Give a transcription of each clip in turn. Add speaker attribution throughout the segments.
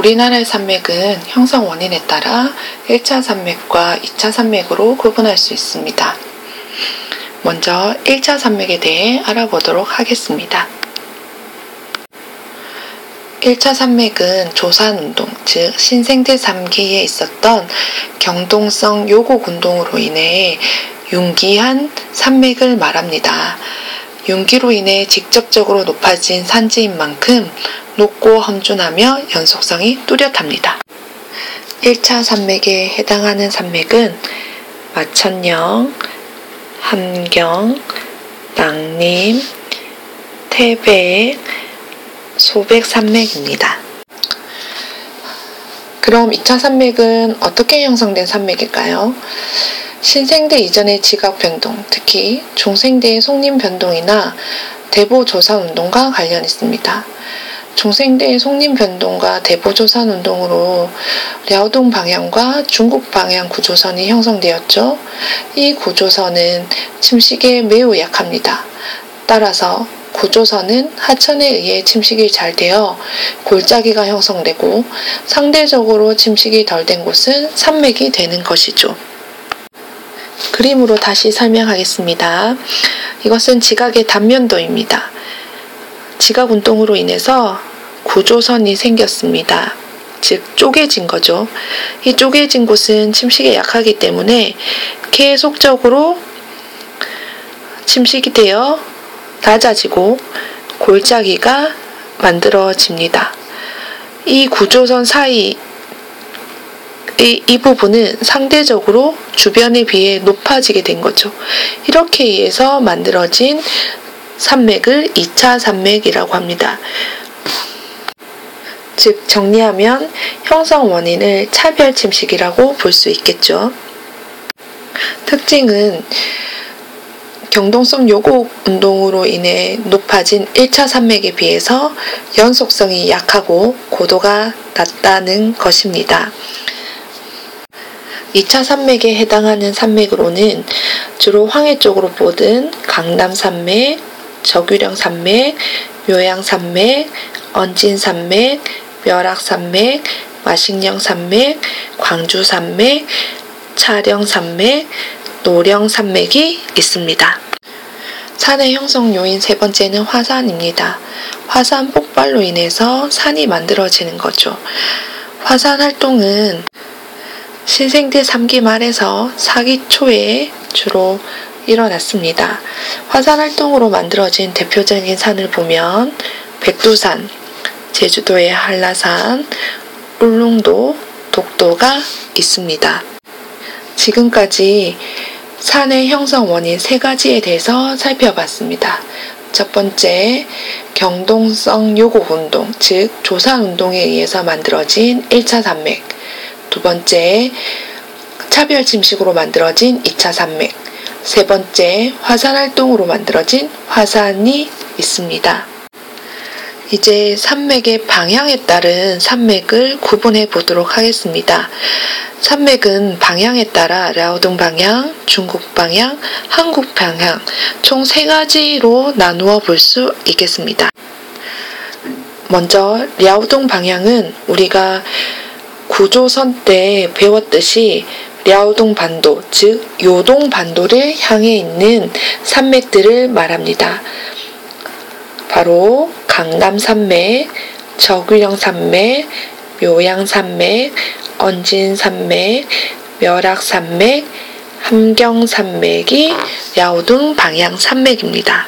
Speaker 1: 우리나라의 산맥은 형성 원인에 따라 1차 산맥과 2차 산맥으로 구분할 수 있습니다. 먼저 1차 산맥에 대해 알아보도록 하겠습니다. 1차 산맥은 조산운동, 즉 신생대 3기에 있었던 경동성 요곡 운동으로 인해 융기한 산맥을 말합니다. 융기로 인해 직접적으로 높아진 산지인 만큼 높고 험준하며 연속성이 뚜렷합니다. 1차 산맥에 해당하는 산맥은 마천령, 함경, 낭림, 태백, 소백 산맥입니다. 그럼 2차 산맥은 어떻게 형성된 산맥일까요? 신생대 이전의 지각 변동, 특히 중생대의 속림 변동이나 대보 조산 운동과 관련 있습니다. 중생대의 속림 변동과 대보 조산 운동으로 랴오동 방향과 중국 방향 구조선이 형성되었죠. 이 구조선은 침식에 매우 약합니다. 따라서 구조선은 하천에 의해 침식이 잘 되어 골짜기가 형성되고 상대적으로 침식이 덜 된 곳은 산맥이 되는 것이죠. 그림으로 다시 설명하겠습니다. 이것은 지각의 단면도입니다. 지각 운동으로 인해서 구조선이 생겼습니다. 즉 쪼개진 거죠. 이 쪼개진 곳은 침식에 약하기 때문에 계속적으로 침식이 되어 낮아지고 골짜기가 만들어집니다. 이 구조선 사이 이 부분은 상대적으로 주변에 비해 높아지게 된 거죠. 이렇게 해서 만들어진 산맥을 2차 산맥이라고 합니다. 즉 정리하면 형성 원인을 차별 침식이라고 볼 수 있겠죠. 특징은 경동성 요곡 운동으로 인해 높아진 1차 산맥에 비해서 연속성이 약하고 고도가 낮다는 것입니다. 2차 산맥에 해당하는 산맥으로는 주로 황해 쪽으로 보든 강남산맥, 저규령산맥, 묘양산맥, 언진산맥, 멸악산맥, 마식령산맥, 광주산맥, 차령산맥, 노령산맥이 있습니다. 산의 형성 요인 세 번째는 화산입니다. 화산 폭발로 인해서 산이 만들어지는 거죠. 화산 활동은 신생대 3기 말에서 4기 초에 주로 일어났습니다. 화산 활동으로 만들어진 대표적인 산을 보면 백두산, 제주도의 한라산, 울릉도, 독도가 있습니다. 지금까지 산의 형성 원인 3가지에 대해서 살펴봤습니다. 첫 번째, 경동성 요곡 운동, 즉 조산 운동에 의해서 만들어진 1차 산맥. 두 번째, 차별 침식으로 만들어진 2차 산맥. 세 번째, 화산 활동으로 만들어진 화산이 있습니다. 이제 산맥의 방향에 따른 산맥을 구분해 보도록 하겠습니다. 산맥은 방향에 따라 랴오동 방향, 중국 방향, 한국 방향 총 3가지로 나누어 볼 수 있겠습니다. 먼저 랴오동 방향은 우리가 구조선 때 배웠듯이 랴오동 반도, 즉 요동 반도를 향해 있는 산맥들을 말합니다. 바로 강남산맥, 저규령산맥, 묘양산맥, 언진산맥, 멸악산맥, 함경산맥이 랴오동 방향 산맥입니다.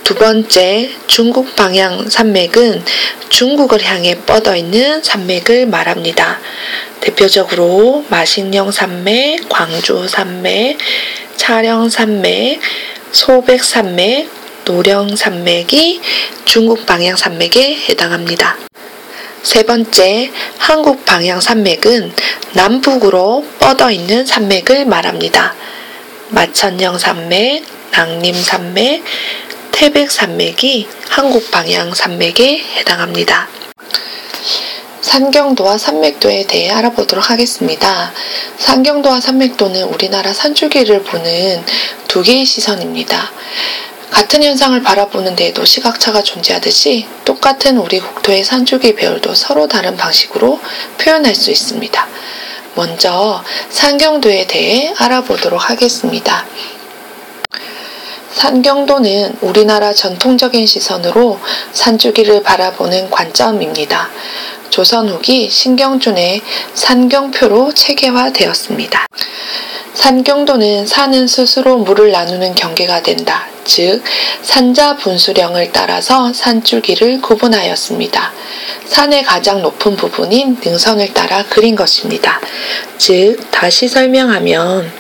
Speaker 1: 두 번째, 중국 방향 산맥은 중국을 향해 뻗어 있는 산맥을 말합니다. 대표적으로 마식령산맥, 광주산맥, 차령산맥, 소백산맥, 노령산맥이 중국 방향 산맥에 해당합니다. 세 번째, 한국 방향 산맥은 남북으로 뻗어 있는 산맥을 말합니다. 마천령 산맥, 낭림산맥, 태백산맥이 한국 방향 산맥에 해당합니다. 산경도와 산맥도에 대해 알아보도록 하겠습니다. 산경도와 산맥도는 우리나라 산줄기를 보는 두 개의 시선입니다. 같은 현상을 바라보는 데에도 시각차가 존재하듯이 똑같은 우리 국토의 산줄기 배열도 서로 다른 방식으로 표현할 수 있습니다. 먼저 산경도에 대해 알아보도록 하겠습니다. 산경도는 우리나라 전통적인 시선으로 산줄기를 바라보는 관점입니다. 조선 후기 신경준의 산경표로 체계화되었습니다. 산경도는 산은 스스로 물을 나누는 경계가 된다. 즉 산자 분수령을 따라서 산줄기를 구분하였습니다. 산의 가장 높은 부분인 능선을 따라 그린 것입니다. 즉 다시 설명하면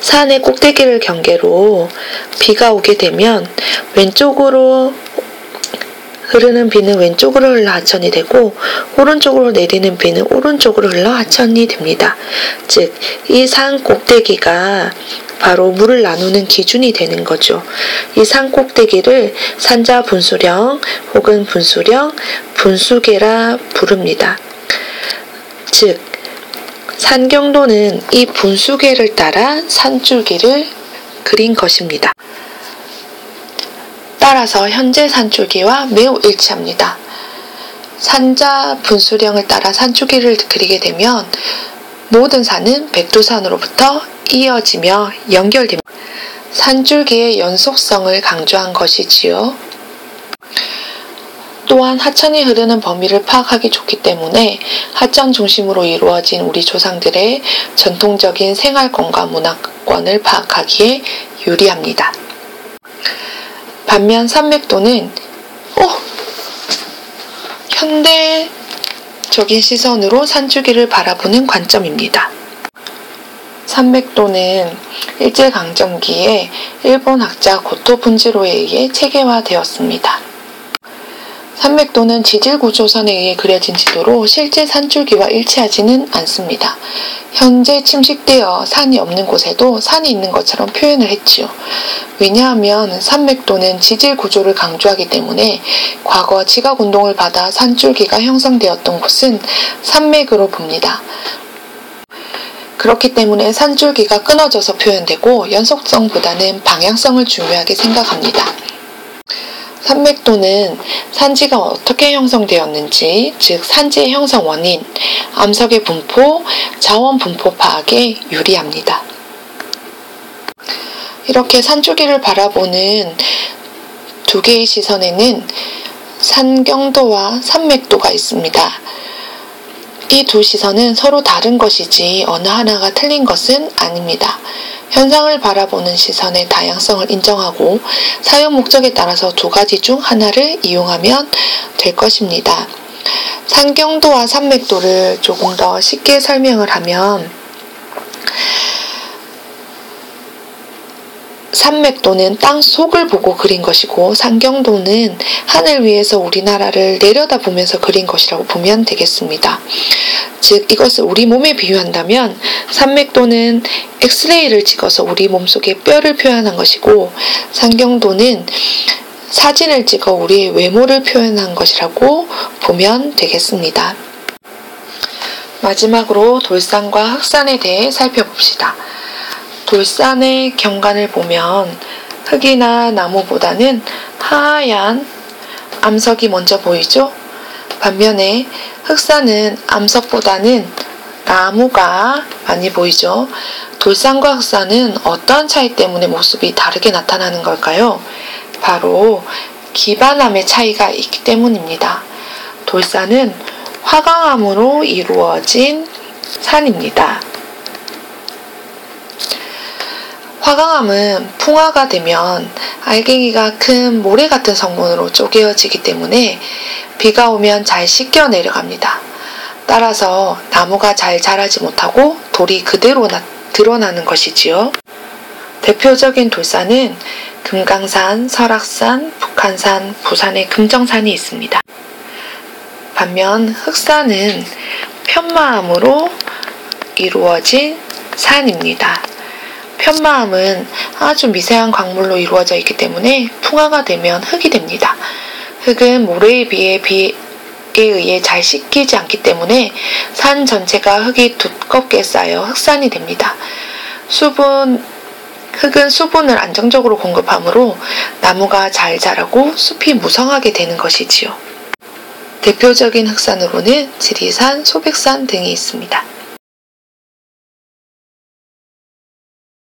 Speaker 1: 산의 꼭대기를 경계로 비가 오게 되면 왼쪽으로 흐르는 비는 왼쪽으로 흘러 하천이 되고 오른쪽으로 내리는 비는 오른쪽으로 흘러 하천이 됩니다. 즉 이 산 꼭대기가 바로 물을 나누는 기준이 되는 거죠. 이 산 꼭대기를 산자 분수령 혹은 분수령, 분수계라 부릅니다. 즉 산경도는 이 분수계를 따라 산줄기를 그린 것입니다. 따라서 현재 산줄기와 매우 일치합니다. 산자 분수령을 따라 산줄기를 그리게 되면 모든 산은 백두산으로부터 이어지며 연결됩니다. 산줄기의 연속성을 강조한 것이지요. 또한 하천이 흐르는 범위를 파악하기 좋기 때문에 하천 중심으로 이루어진 우리 조상들의 전통적인 생활권과 문화권을 파악하기에 유리합니다. 반면 산맥도는 현대적인 시선으로 산줄기를 바라보는 관점입니다. 산맥도는 일제강점기에 일본 학자 고토 분지로에 의해 체계화되었습니다. 산맥도는 지질구조선에 의해 그려진 지도로 실제 산줄기와 일치하지는 않습니다. 현재 침식되어 산이 없는 곳에도 산이 있는 것처럼 표현을 했지요. 왜냐하면 산맥도는 지질구조를 강조하기 때문에 과거 지각운동을 받아 산줄기가 형성되었던 곳은 산맥으로 봅니다. 그렇기 때문에 산줄기가 끊어져서 표현되고 연속성보다는 방향성을 중요하게 생각합니다. 산맥도는 산지가 어떻게 형성되었는지, 즉 산지의 형성 원인, 암석의 분포, 자원 분포 파악에 유리합니다. 이렇게 산줄기를 바라보는 두 개의 시선에는 산경도와 산맥도가 있습니다. 이 두 시선은 서로 다른 것이지 어느 하나가 틀린 것은 아닙니다. 현상을 바라보는 시선의 다양성을 인정하고 사용 목적에 따라서 두 가지 중 하나를 이용하면 될 것입니다. 산경도와 산맥도를 조금 더 쉽게 설명을 하면 산맥도는 땅 속을 보고 그린 것이고 산경도는 하늘 위에서 우리나라를 내려다보면서 그린 것이라고 보면 되겠습니다. 즉 이것을 우리 몸에 비유한다면 산맥도는 엑스레이를 찍어서 우리 몸속의 뼈를 표현한 것이고 산경도는 사진을 찍어 우리의 외모를 표현한 것이라고 보면 되겠습니다. 마지막으로 돌산과 흑산에 대해 살펴봅시다. 돌산의 경관을 보면 흙이나 나무보다는 하얀 암석이 먼저 보이죠? 반면에 흑산은 암석보다는 나무가 많이 보이죠? 돌산과 흑산은 어떠한 차이 때문에 모습이 다르게 나타나는 걸까요? 바로 기반암의 차이가 있기 때문입니다. 돌산은 화강암으로 이루어진 산입니다. 화강암은 풍화가 되면 알갱이가 큰 모래 같은 성분으로 쪼개어지기 때문에 비가 오면 잘 씻겨 내려갑니다. 따라서 나무가 잘 자라지 못하고 돌이 그대로 드러나는 것이지요. 대표적인 돌산은 금강산, 설악산, 북한산, 부산의 금정산이 있습니다. 반면 흑산은 편마암으로 이루어진 산입니다. 편마암은 아주 미세한 광물로 이루어져 있기 때문에 풍화가 되면 흙이 됩니다. 흙은 모래에 비해 비에 의해 잘 씻기지 않기 때문에 산 전체가 흙이 두껍게 쌓여 흑산이 됩니다. 숲은 흙은 수분을 안정적으로 공급하므로 나무가 잘 자라고 숲이 무성하게 되는 것이지요. 대표적인 흑산으로는 지리산, 소백산 등이 있습니다.